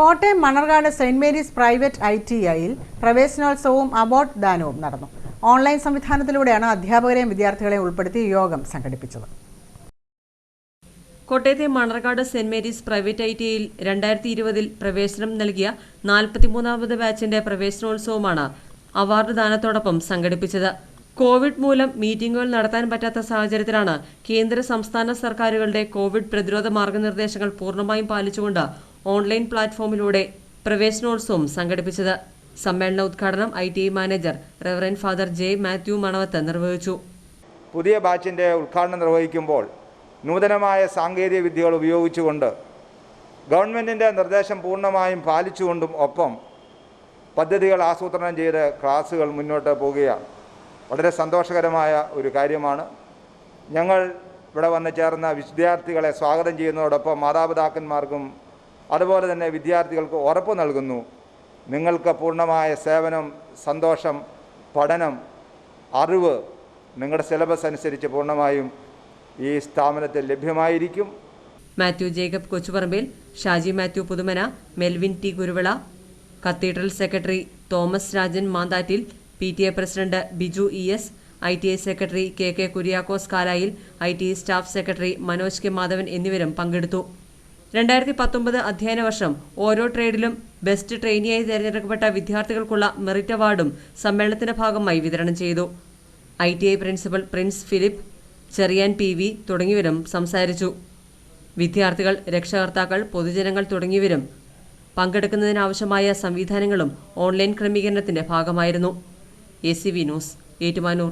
Kottayam Manarcad saint Mary's private ITIയിൽ പ്രവേശനോത്സവവും award ദാനവും നടന്നു. ഓൺലൈൻ സംവിധാനത്തിലൂടെയാണ് അധ്യാപകരെയും വിദ്യാർത്ഥികളെയും ഉൾപ്പെടുത്തി യോഗം സംഘടിപ്പിച്ചത്. കോട്ടയത്തെ മണർകാട് സെന്റ് മേരീസ് പ്രൈവറ്റ് ITIയിൽ 2020 പ്രവേശനം നൽകിയ 43ാമത് ബാച്ചിന്റെ പ്രവേശനോത്സവമാണ് അവാർഡ് ദാനത്തോടൊപ്പം സംഘടിപ്പിച്ചത്. കോവിഡ് മൂലം മീറ്റിംഗുകൾ നടത്താൻ പറ്റാത്ത സാഹചര്യത്തിലാണ് കേന്ദ്ര സംസ്ഥാന സർക്കാരുകളുടെ കോവിഡ് പ്രതിരോധ മാർഗനിർദ്ദേശങ്ങൾ പൂർണ്ണമായും പാലിച്ചുകൊണ്ട് ഓൺലൈൻ പ്ലാറ്റ്ഫോമിലൂടെ പ്രവേശനോത്സവം സംഘടിപ്പിച്ചത്. സമ്മേളന ഉദ്ഘാടനം ITI manager Reverend father J. Mathew Manavath നിർവഹിച്ചു. പുതിയ ബാച്ചിന്റെ ഉദ്ഘാടനം നിർവഹിക്കുമ്പോൾ നൂതനമായ സാങ്കേതിക വിദ്യകൾ ഉപയോഗിച്ചുകൊണ്ട് ഗവൺമെന്റിന്റെ നിർദ്ദേശം പൂർണ്ണമായും പാലിച്ചുകൊണ്ടും ഒപ്പം പദ്ധതികൾ ആസൂത്രണം ചെയ്ത് ക്ലാസുകൾ മുന്നോട്ട് പോവുകയാണ്. വളരെ സന്തോഷകരമായ ഒരു കാര്യമാണ്. ഞങ്ങൾ ഇവിടെ വന്ന് ചേർന്ന വിദ്യാർത്ഥികളെ സ്വാഗതം ചെയ്യുന്നതോടൊപ്പം മാതാപിതാക്കന്മാർക്കും അതുപോലെ തന്നെ വിദ്യാർത്ഥികൾക്ക് ഉറപ്പ് നൽകുന്നു, നിങ്ങൾക്ക് പൂർണ്ണമായ സേവനം, സന്തോഷം, പഠനം, അറിവ് നിങ്ങളുടെ സിലബസ് അനുസരിച്ച് പൂർണ്ണമായും ഈ സ്ഥാപനത്തിൽ ലഭ്യമായിരിക്കും. Mathew Jacob Kochuparambil, Shaji Mathew Puthumana, Melvin T Kuruvila, cathedral secretary Thomas Rajan Manthattil, PTA president Biju ES, ITI secretary KK Kuriakose Kalayil, ITI staff secretary Manoj K. Madhavan എന്നിവരും പങ്കെടുത്തു. 2019 അധ്യയന വർഷം ഓരോ ട്രേഡിലും ബെസ്റ്റ് ട്രെയിനിയായി തിരഞ്ഞെടുക്കപ്പെട്ട വിദ്യാർത്ഥികൾക്കുള്ള മെറിറ്റ് അവാർഡും സമ്മേളനത്തിന്റെ ഭാഗമായി വിതരണം ചെയ്തു. ITI principal Prince Philip, Cherian PV തുടങ്ങിയവരും സംസാരിച്ചു. വിദ്യാർത്ഥികൾ, രക്ഷകർത്താക്കൾ, പൊതുജനങ്ങൾ തുടങ്ങിയവരും പങ്കെടുക്കുന്നതിനാവശ്യമായ സംവിധാനങ്ങളും ഓൺലൈൻ ക്രമീകരണത്തിന്റെ ഭാഗമായിരുന്നു. ACV news, Ettumanoor.